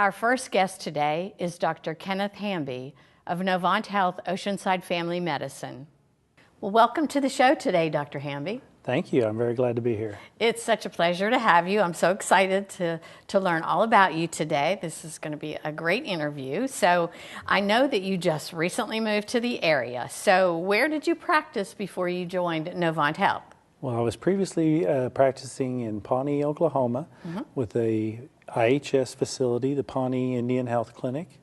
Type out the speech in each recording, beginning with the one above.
Our first guest today is Dr. Kenneth Hamby of Novant Health Oceanside Family Medicine. Well, welcome to the show today, Dr. Hamby. Thank you. I'm very glad to be here. It's such a pleasure to have you. I'm so excited to learn all about you today. This is going to be a great interview. So I know that you just recently moved to the area. So where did you practice before you joined Novant Health? Well, I was previously practicing in Pawnee, Oklahoma with a IHS facility, the Pawnee Indian Health Clinic.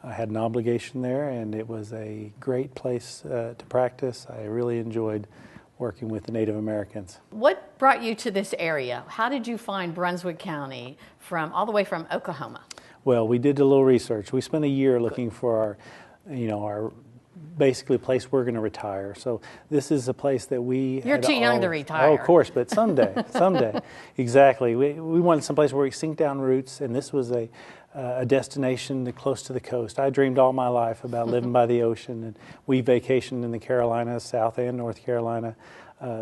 I had an obligation there, and it was a great place to practice. I really enjoyed working with the Native Americans. What brought you to this area? How did you find Brunswick County all the way from Oklahoma? Well, we did a little research. We spent a year looking for our basically a place we're going to retire. So this is a place that we... You're too young to retire. Oh, of course, but someday, someday. Exactly. We wanted someplace where we sink down roots, and this was a destination close to the coast. I dreamed all my life about living by the ocean, and we vacationed in the Carolinas, South and North Carolina,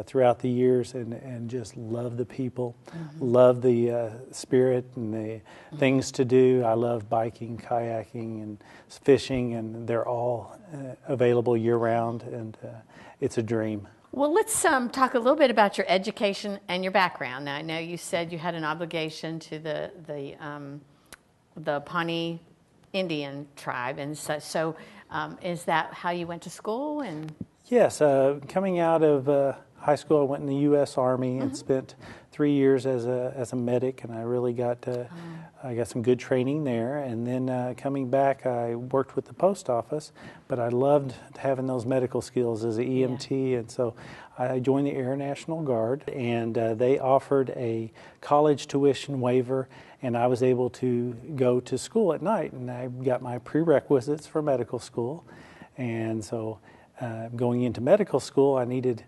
throughout the years, and just love the people, love the spirit and the things to do. I love biking, kayaking, and fishing, and they're all available year-round, and it's a dream. Well, let's talk a little bit about your education and your background. Now, I know you said you had an obligation to the Pawnee Indian tribe, and so is that how you went to school? And yes, coming out of high school, I went in the U.S. Army and spent 3 years as a medic, and I really got some good training there. And then coming back, I worked with the post office, but I loved having those medical skills as an EMT, and so I joined the Air National Guard, and they offered a college tuition waiver, and I was able to go to school at night, and I got my prerequisites for medical school. And so going into medical school, I needed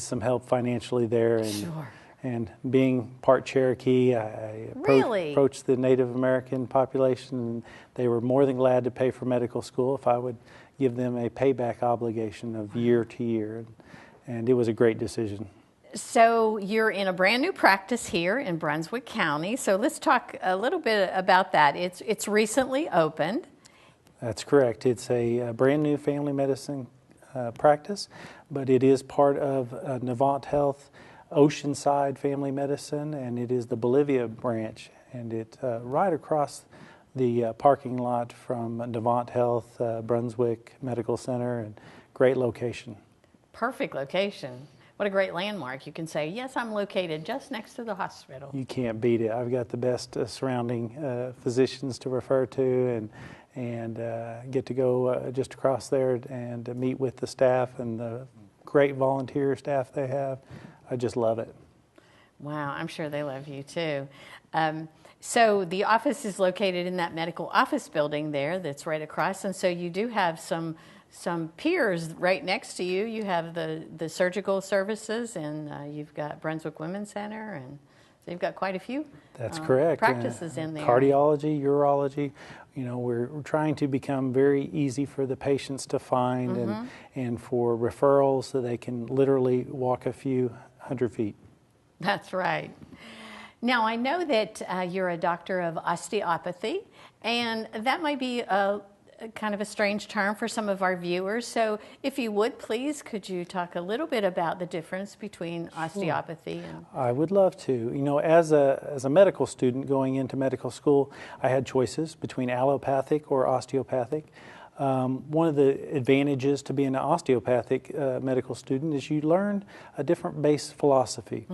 some help financially there, and Sure. And being part Cherokee, I approached the Native American population, and they were more than glad to pay for medical school if I would give them a payback obligation of year to year, and it was a great decision. so you're in a brand new practice here in Brunswick County. So let's talk a little bit about that. It's recently opened. That's correct. It's a brand new family medicine practice, but it is part of Novant Health Oceanside Family Medicine, and it is the Bolivia branch, and it's right across the parking lot from Novant Health Brunswick Medical Center, and great location. Perfect location. What a great landmark. You can say, yes, I'm located just next to the hospital. You can't beat it. I've got the best surrounding physicians to refer to, and get to go just across there and meet with the staff and the great volunteer staff they have. I just love it. Wow, I'm sure they love you too. So the office is located in that medical office building there that's right across, and so you do have some peers right next to you. You have the surgical services, and you've got Brunswick Women's Center, and so you've got quite a few That's correct. practices in there. Cardiology, urology. We're trying to become very easy for the patients to find, and for referrals so they can literally walk a few hundred feet. That's right. Now, I know that you're a doctor of osteopathy, and that might be a kind of a strange term for some of our viewers. So if you would, please, could you talk a little bit about the difference between osteopathy and... I would love to. As a medical student going into medical school, I had choices between allopathic or osteopathic. One of the advantages to being an osteopathic medical student is you learn a different base philosophy.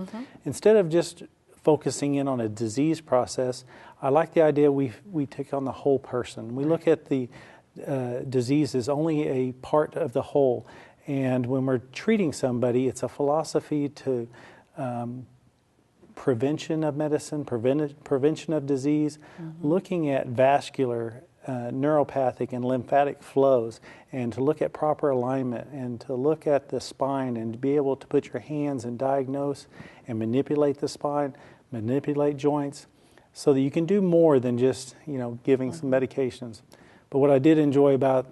Instead of just focusing in on a disease process, I like the idea we take on the whole person. We look at the disease as only a part of the whole, and when we're treating somebody, it's a philosophy to prevention of medicine, prevention of disease, looking at vascular, neuropathic, and lymphatic flows, and to look at proper alignment, and to look at the spine, and to be able to put your hands and diagnose and manipulate the spine, manipulate joints, so that you can do more than just giving some medications. But what I did enjoy about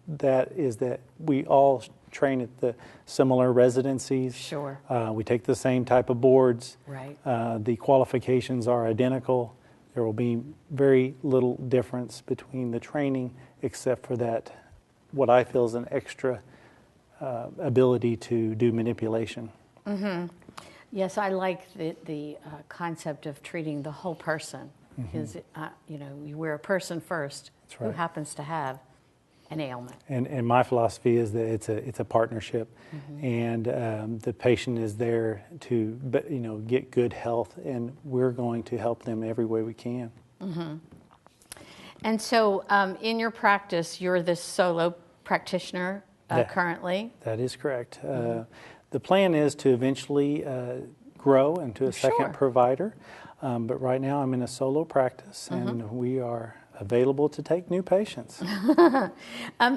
that is that we all train at the similar residencies. Sure. We take the same type of boards. Right. The qualifications are identical. there will be very little difference between the training, except for that, what I feel is an extra ability to do manipulation. Mm-hmm. Yes, I like the concept of treating the whole person. Because, we're a person first That's right. who happens to have an ailment. And my philosophy is that it's a partnership, and the patient is there to get good health, and we're going to help them every way we can. Mm-hmm. And so, in your practice, you're the solo practitioner currently. That is correct. The plan is to eventually grow into a second provider, but right now I'm in a solo practice, and we are available to take new patients.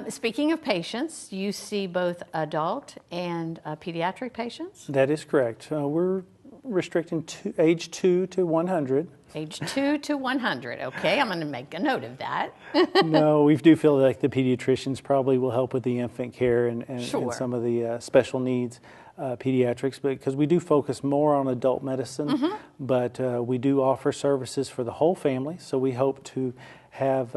Speaking of patients, you see both adult and pediatric patients? That is correct. We're restricting age 2 to 100. Age 2 to 100. Okay, I'm going to make a note of that. No, we do feel like the pediatricians probably will help with the infant care and some of the special needs pediatrics, because we do focus more on adult medicine, but we do offer services for the whole family, so we hope to have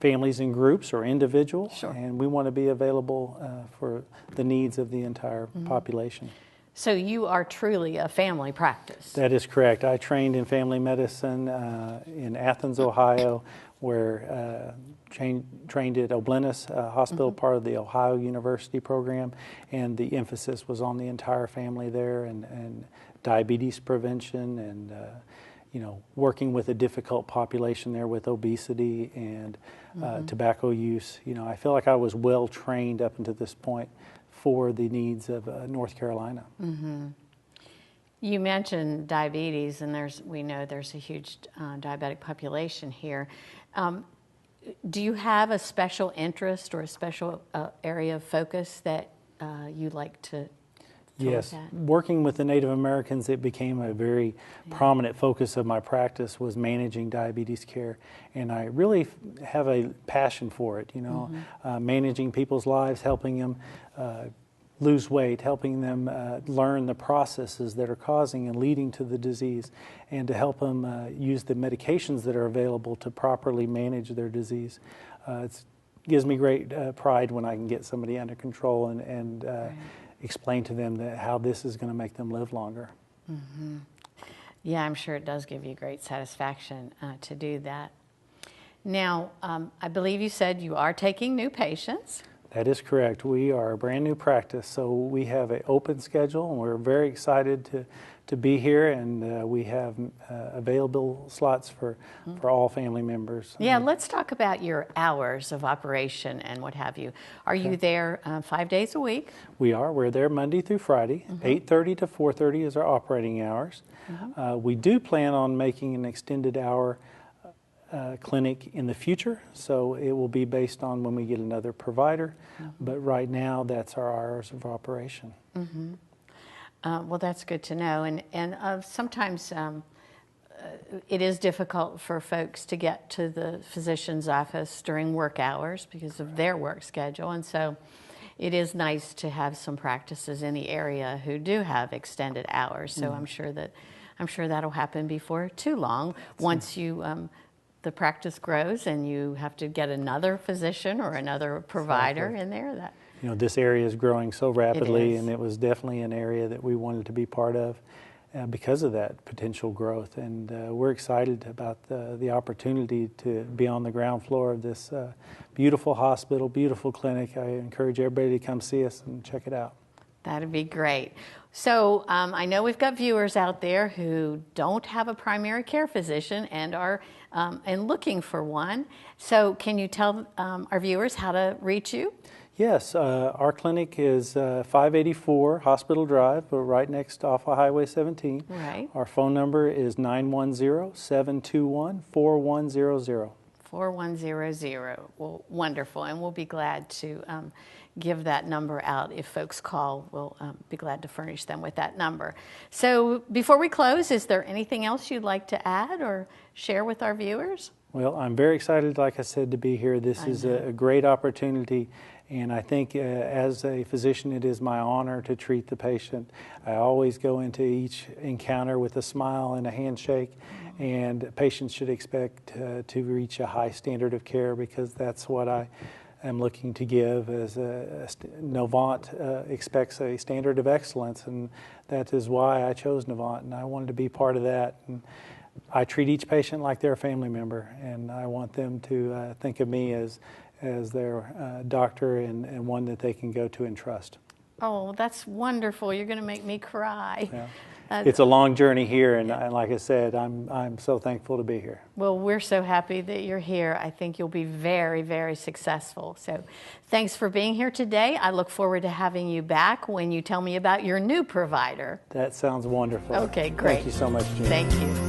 families in groups or individuals, and we want to be available for the needs of the entire population. So you are truly a family practice. That is correct. I trained in family medicine in Athens, Ohio, where trained at Oblenis Hospital, part of the Ohio University program, and the emphasis was on the entire family there, and diabetes prevention, and working with a difficult population there with obesity and tobacco use. I feel like I was well trained up until this point for the needs of North Carolina. You mentioned diabetes, and we know there's a huge diabetic population here. Do you have a special interest or a special area of focus that you'd like to Yes, look at? Working with the Native Americans, it became a very prominent focus of my practice, was managing diabetes care, and I really have a passion for it, managing people's lives, helping them lose weight, helping them learn the processes that are causing and leading to the disease, and to help them use the medications that are available to properly manage their disease. It gives me great pride when I can get somebody under control and explain to them how this is going to make them live longer. Yeah, I'm sure it does give you great satisfaction to do that. Now, I believe you said you are taking new patients. That is correct. We are a brand new practice, so we have an open schedule, and we're very excited to be here, and we have available slots for all family members. Yeah, let's talk about your hours of operation and what have you. Are you there 5 days a week? We are. We're there Monday through Friday. 8:30 to 4:30 is our operating hours. We do plan on making an extended hour clinic in the future, so it will be based on when we get another provider, but right now that's our hours of operation. Well, that's good to know, and sometimes it is difficult for folks to get to the physician's office during work hours because of their work schedule, and so it is nice to have some practices in the area who do have extended hours, so I'm sure that'll happen before too long. Once the practice grows and you have to get another physician or another provider in there. This area is growing so rapidly, and it was definitely an area that we wanted to be part of because of that potential growth. And we're excited about the opportunity to be on the ground floor of this beautiful hospital, beautiful clinic. I encourage everybody to come see us and check it out. That'd be great. So I know we've got viewers out there who don't have a primary care physician and are looking for one. So can you tell our viewers how to reach you? Yes, our clinic is 584 Hospital Drive, but right next off of Highway 17. Right. Our phone number is 910-721-4100. 4100. Well, wonderful, and we'll be glad to give that number out. If folks call, we'll be glad to furnish them with that number. So before we close, is there anything else you'd like to add or share with our viewers? Well, I'm very excited, like I said, to be here. This is a great opportunity, and I think as a physician, it is my honor to treat the patient. I always go into each encounter with a smile and a handshake, And patients should expect to reach a high standard of care, because that's what I am looking to give. Novant expects a standard of excellence, and that is why I chose Novant, and I wanted to be part of that. And I treat each patient like they're a family member, and I want them to think of me as their doctor and one that they can go to and trust. Oh, that's wonderful. You're going to make me cry. Yeah. It's a long journey here, and like I said, I'm so thankful to be here. Well, we're so happy that you're here. I think you'll be very, very successful. So thanks for being here today. I look forward to having you back when you tell me about your new provider. That sounds wonderful. Okay, great. Thank you so much, Jean. Thank you.